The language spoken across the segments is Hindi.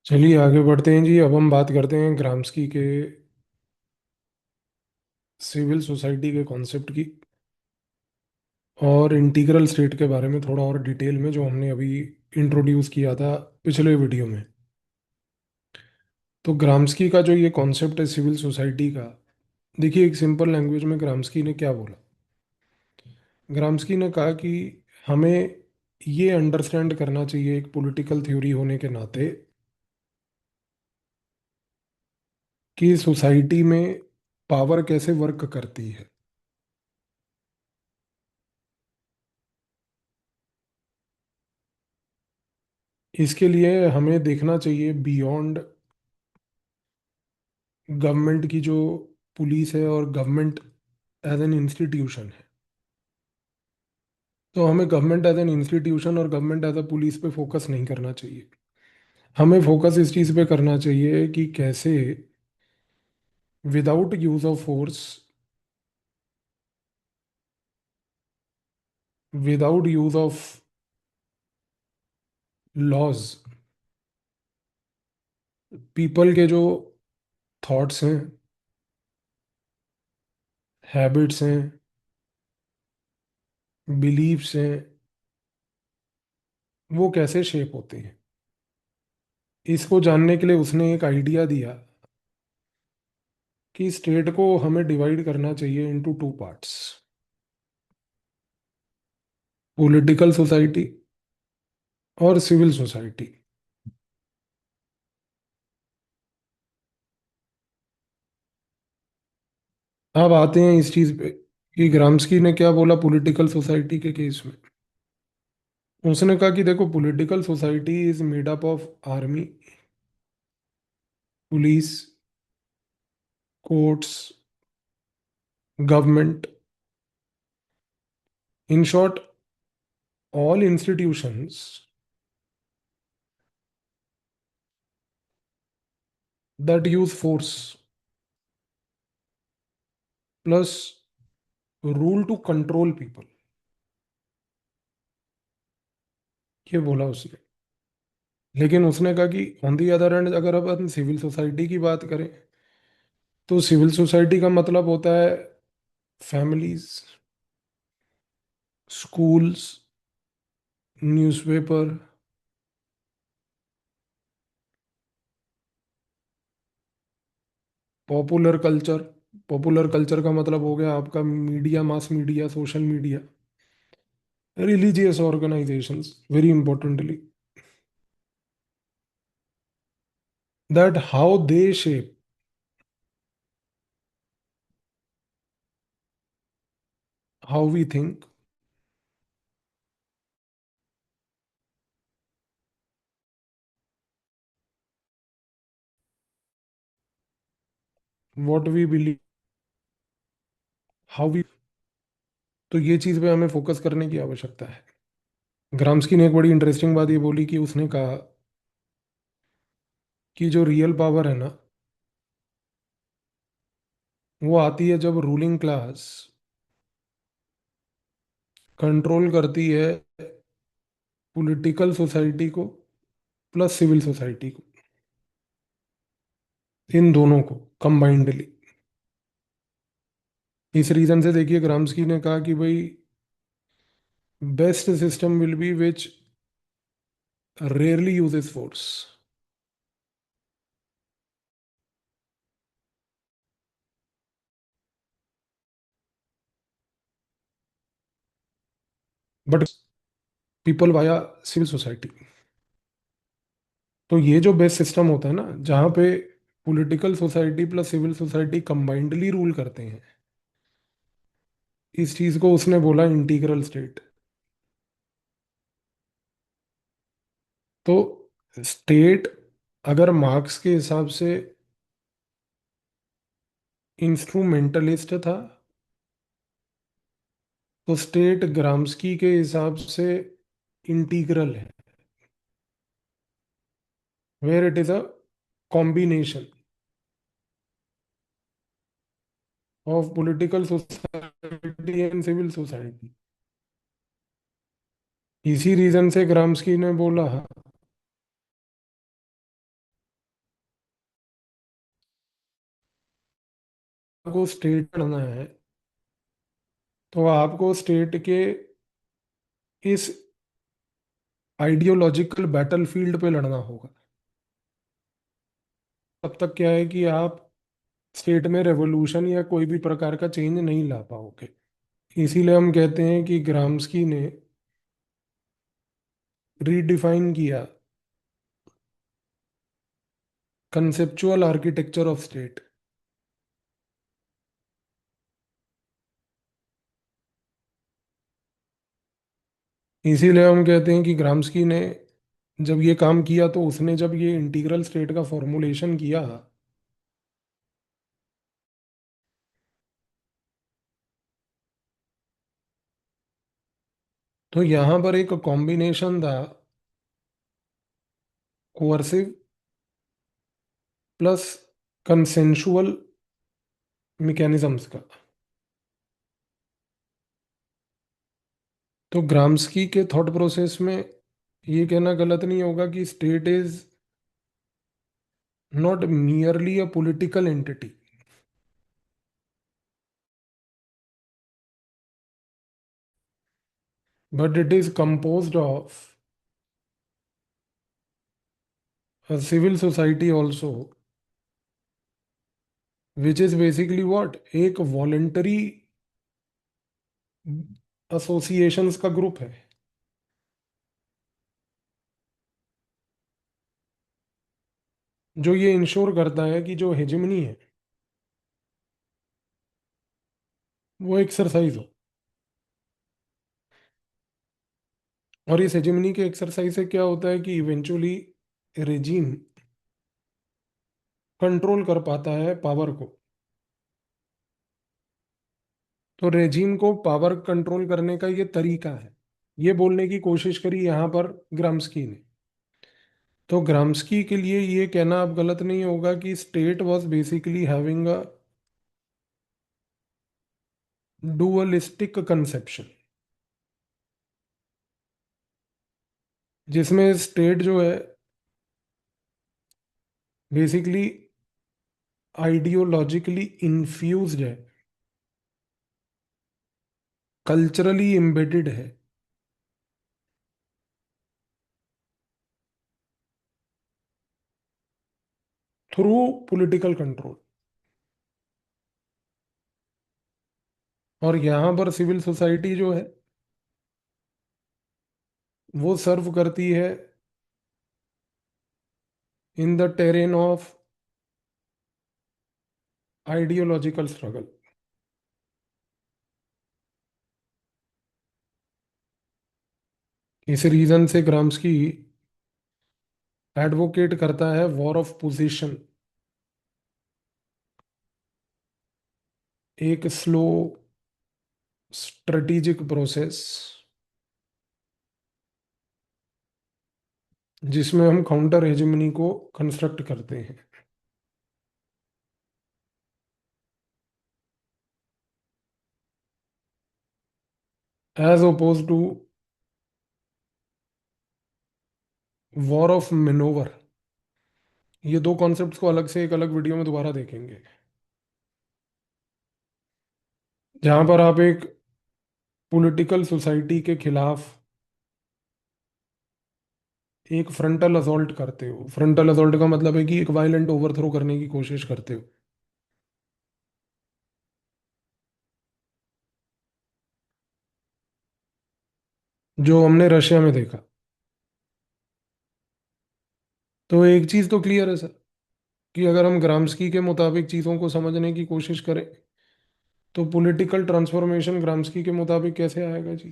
चलिए आगे बढ़ते हैं जी। अब हम बात करते हैं ग्राम्सकी के सिविल सोसाइटी के कॉन्सेप्ट की और इंटीग्रल स्टेट के बारे में थोड़ा और डिटेल में, जो हमने अभी इंट्रोड्यूस किया था पिछले वीडियो में। तो ग्राम्सकी का जो ये कॉन्सेप्ट है सिविल सोसाइटी का, देखिए एक सिंपल लैंग्वेज में ग्राम्सकी ने क्या बोला। ग्राम्सकी ने कहा कि हमें ये अंडरस्टैंड करना चाहिए एक पॉलिटिकल थ्योरी होने के नाते कि सोसाइटी में पावर कैसे वर्क करती है। इसके लिए हमें देखना चाहिए बियॉन्ड गवर्नमेंट की जो पुलिस है और गवर्नमेंट एज एन इंस्टीट्यूशन है। तो हमें गवर्नमेंट एज एन इंस्टीट्यूशन और गवर्नमेंट एज अ पुलिस पे फोकस नहीं करना चाहिए। हमें फोकस इस चीज़ पे करना चाहिए कि कैसे without use of force, without use of laws, people के जो थॉट्स हैं, हैबिट्स हैं, बिलीव्स हैं, वो कैसे शेप होते हैं। इसको जानने के लिए उसने एक आइडिया दिया कि स्टेट को हमें डिवाइड करना चाहिए into two parts, political society और सिविल सोसाइटी। अब आते हैं इस चीज पे कि ग्राम्सकी ने क्या बोला पॉलिटिकल सोसाइटी के केस में। उसने कहा कि देखो, political society is made up of army, police, courts, government, in short all institutions that use force plus rule to control people. ये बोला उसने। लेकिन उसने कहा कि ऑन दी अदर हैंड अगर अपन सिविल सोसाइटी की बात करें, तो सिविल सोसाइटी का मतलब होता है families, schools, newspaper, popular culture. Popular culture का मतलब हो गया आपका media, mass media, social media, religious organisations, very importantly, that how they shape how we think, what we believe, how we. तो ये चीज पे हमें फोकस करने की आवश्यकता है। ग्राम्सकी ने एक बड़ी इंटरेस्टिंग बात ये बोली कि उसने कहा कि जो रियल पावर है ना, वो आती है जब रूलिंग क्लास कंट्रोल करती है पॉलिटिकल सोसाइटी को प्लस सिविल सोसाइटी को, इन दोनों को कंबाइंडली। इस रीजन से देखिए ग्राम्सकी ने कहा कि भाई best system will be which rarely uses force, but people via civil society. तो ये जो बेस्ट सिस्टम होता है ना, जहाँ पे political society plus civil society combinedly rule करते हैं, इस चीज को उसने बोला इंटीग्रल स्टेट। तो स्टेट अगर मार्क्स के हिसाब से इंस्ट्रूमेंटलिस्ट था, तो स्टेट ग्राम्सकी के हिसाब से इंटीग्रल है, where it is a combination of political society and civil society. इसी रीजन से ग्राम्सकी ने बोला को स्टेट करना है तो आपको स्टेट के इस आइडियोलॉजिकल बैटलफील्ड पे लड़ना होगा। तब तक क्या है कि आप स्टेट में रेवोल्यूशन या कोई भी प्रकार का चेंज नहीं ला पाओगे। इसीलिए हम कहते हैं कि ग्राम्स्की ने रीडिफाइन किया कंसेप्चुअल आर्किटेक्चर ऑफ स्टेट। इसीलिए हम कहते हैं कि ग्राम्स्की ने जब ये काम किया तो उसने जब ये इंटीग्रल स्टेट का फॉर्मुलेशन किया तो यहाँ पर एक कॉम्बिनेशन था कोअर्सिव प्लस कंसेंशुअल मैकेनिज्म्स का। तो ग्राम्स्की के थॉट प्रोसेस में ये कहना गलत नहीं होगा कि state is not merely a political entity, but it is composed of a civil society also, which is basically what एक वॉलेंटरी एसोसिएशंस का ग्रुप है जो ये इंश्योर करता है कि जो हेजेमनी है वो एक्सरसाइज हो। और इस हेजेमनी के एक्सरसाइज से क्या होता है कि इवेंचुअली रेजिम कंट्रोल कर पाता है पावर को। तो रेजिम को पावर कंट्रोल करने का ये तरीका है, ये बोलने की कोशिश करी यहाँ पर ग्राम्स्की ने। तो ग्राम्स्की के लिए ये कहना अब गलत नहीं होगा कि state was basically having a dualistic conception, जिसमें स्टेट जो है बेसिकली आइडियोलॉजिकली इन्फ्यूज्ड है, कल्चरली एम्बेडेड है, थ्रू पॉलिटिकल कंट्रोल। और यहाँ पर सिविल सोसाइटी जो है वो सर्व करती है in the terrain of ideological struggle. इस रीजन से ग्राम्स्की एडवोकेट करता है वॉर ऑफ पोजीशन, एक स्लो स्ट्रेटेजिक प्रोसेस जिसमें हम काउंटर हेजेमनी को कंस्ट्रक्ट करते हैं as oppose to war of manoeuvre. ये दो कॉन्सेप्ट्स को अलग से एक अलग वीडियो में दोबारा देखेंगे, जहां पर आप एक पॉलिटिकल सोसाइटी के खिलाफ एक फ्रंटल असॉल्ट करते हो। फ्रंटल असॉल्ट का मतलब है कि एक वायलेंट ओवरथ्रो करने की कोशिश करते हो, जो हमने रशिया में देखा। तो एक चीज तो क्लियर है सर कि अगर हम ग्राम्स्की के मुताबिक चीजों को समझने की कोशिश करें तो पॉलिटिकल ट्रांसफॉर्मेशन ग्राम्स्की के मुताबिक कैसे आएगा जी?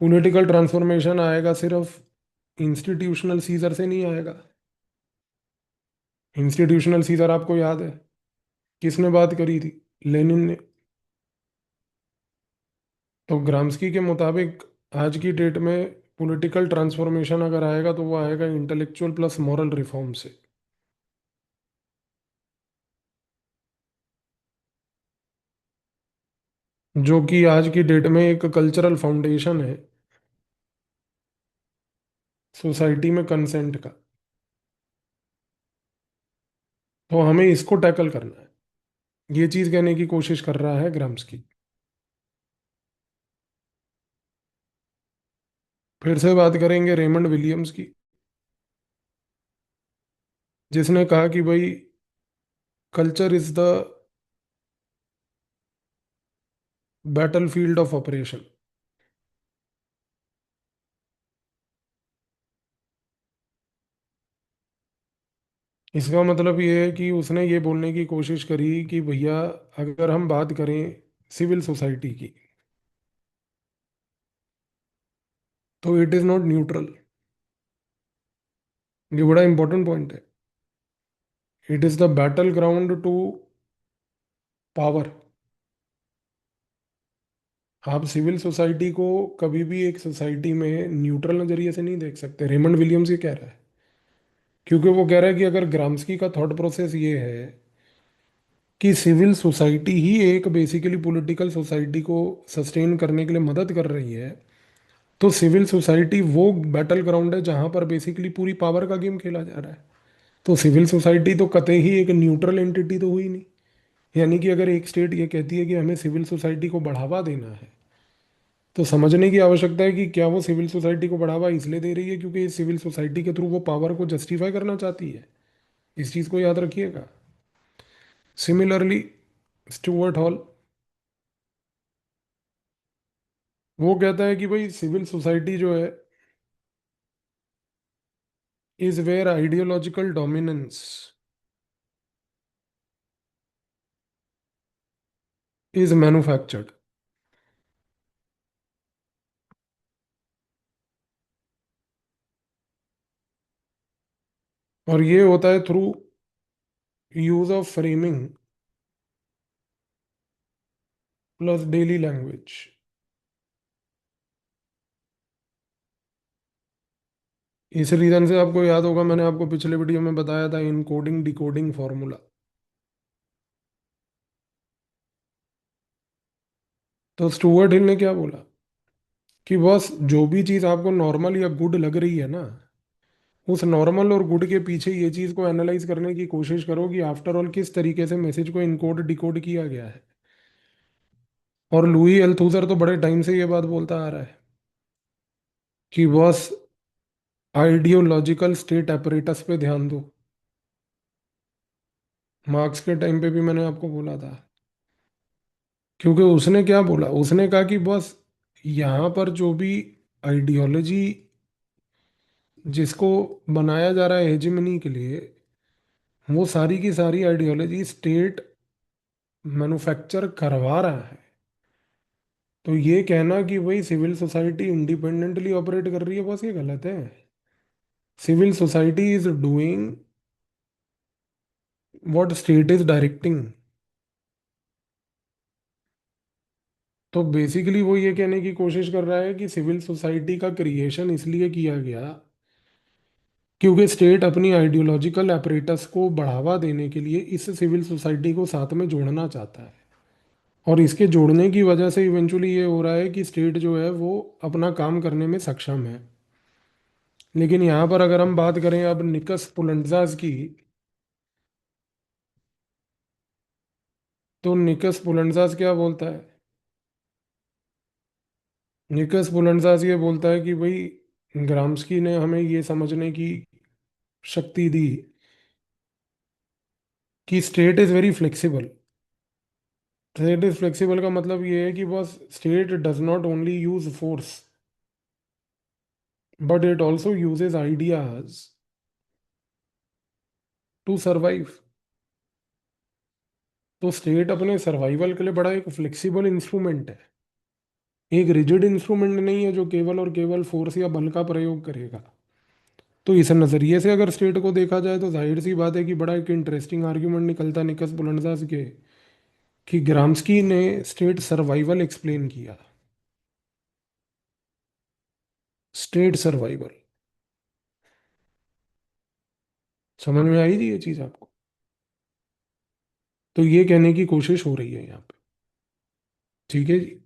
पॉलिटिकल ट्रांसफॉर्मेशन आएगा सिर्फ इंस्टीट्यूशनल सीजर से नहीं आएगा। इंस्टीट्यूशनल सीजर आपको याद है किसने बात करी थी? लेनिन ने। तो ग्राम्स्की के मुताबिक आज की डेट में पॉलिटिकल ट्रांसफॉर्मेशन अगर आएगा तो वो आएगा इंटेलेक्चुअल प्लस मॉरल रिफॉर्म से, जो कि आज की डेट में एक कल्चरल फाउंडेशन है सोसाइटी में कंसेंट का। तो हमें इसको टैकल करना है। ये चीज कहने की कोशिश कर रहा है ग्राम्स। फिर से बात करेंगे रेमंड विलियम्स की, जिसने कहा कि भाई culture is the battle field of operation. इसका मतलब ये है कि उसने ये बोलने की कोशिश करी कि भैया, अगर हम बात करें सिविल सोसाइटी की, तो इट इज नॉट न्यूट्रल। ये बड़ा इंपॉर्टेंट पॉइंट है। It is the battle ground to power. आप सिविल सोसाइटी को कभी भी एक सोसाइटी में न्यूट्रल नजरिए से नहीं देख सकते। रेमंड विलियम्स ये कह रहा है, क्योंकि वो कह रहा है कि अगर ग्राम्स्की का थॉट प्रोसेस ये है कि सिविल सोसाइटी ही एक बेसिकली पॉलिटिकल सोसाइटी को सस्टेन करने के लिए मदद कर रही है, तो सिविल सोसाइटी वो बैटल ग्राउंड है जहां पर बेसिकली पूरी पावर का गेम खेला जा रहा है। तो सिविल सोसाइटी तो कतई ही एक न्यूट्रल एंटिटी तो हुई नहीं। यानी कि अगर एक स्टेट ये कहती है कि हमें सिविल सोसाइटी को बढ़ावा देना है, तो समझने की आवश्यकता है कि क्या वो सिविल सोसाइटी को बढ़ावा इसलिए दे रही है क्योंकि इस सिविल सोसाइटी के थ्रू वो पावर को जस्टिफाई करना चाहती है। इस चीज को याद रखिएगा। सिमिलरली स्टुअर्ट हॉल, वो कहता है कि भाई सिविल सोसाइटी जो है is where ideological dominance is manufactured. और ये होता है through use of framing plus daily language. इस रीजन से आपको याद होगा, मैंने आपको पिछले वीडियो में बताया था इनकोडिंग डिकोडिंग फॉर्मूला। तो स्टुअर्ट हिल ने क्या बोला कि बस जो भी चीज आपको नॉर्मल या गुड लग रही है ना, उस नॉर्मल और गुड के पीछे ये चीज को एनालाइज करने की कोशिश करो कि आफ्टर ऑल किस तरीके से मैसेज को इनकोड डिकोड किया गया है। और लुई एल्थूसर तो बड़े टाइम से ये बात बोलता आ रहा है कि बस आइडियोलॉजिकल स्टेट एपरेटस पे ध्यान दो। मार्क्स के टाइम पे भी मैंने आपको बोला था, क्योंकि उसने क्या बोला, उसने कहा कि बस यहाँ पर जो भी आइडियोलॉजी जिसको बनाया जा रहा है हेजिमनी के लिए, वो सारी की सारी आइडियोलॉजी स्टेट मैन्युफैक्चर करवा रहा है। तो ये कहना कि भाई सिविल सोसाइटी इंडिपेंडेंटली ऑपरेट कर रही है, बस ये गलत है। Civil society is doing what state is directing. तो बेसिकली वो ये कहने की कोशिश कर रहा है कि सिविल सोसाइटी का क्रिएशन इसलिए किया गया क्योंकि स्टेट अपनी आइडियोलॉजिकल apparatus को बढ़ावा देने के लिए इस सिविल सोसाइटी को साथ में जोड़ना चाहता है। और इसके जोड़ने की वजह से इवेंचुअली ये हो रहा है कि स्टेट जो है वो अपना काम करने में सक्षम है। लेकिन यहाँ पर अगर हम बात करें अब निकस पुलंजाज की, तो निकस पुलंजाज क्या बोलता है? निकस पुलंजाज ये बोलता है कि भाई ग्राम्स्की ने हमें ये समझने की शक्ति दी कि state is very flexible. State is flexible का मतलब ये है कि बस state does not only use force, but it also uses ideas to survive. तो स्टेट अपने सर्वाइवल के लिए बड़ा एक फ्लेक्सिबल इंस्ट्रूमेंट है, एक रिजिड इंस्ट्रूमेंट नहीं है जो केवल और केवल फोर्स या बल का प्रयोग करेगा। तो इस नज़रिए से अगर स्टेट को देखा जाए तो जाहिर सी बात है कि बड़ा एक इंटरेस्टिंग आर्ग्यूमेंट निकलता निकस बुलंदजाज के कि ग्राम्स्की ने स्टेट सर्वाइवल एक्सप्लेन किया। स्टेट सर्वाइवल समझ में आई थी ये चीज़ आपको? तो ये कहने की कोशिश हो रही है यहाँ पे। ठीक है जी।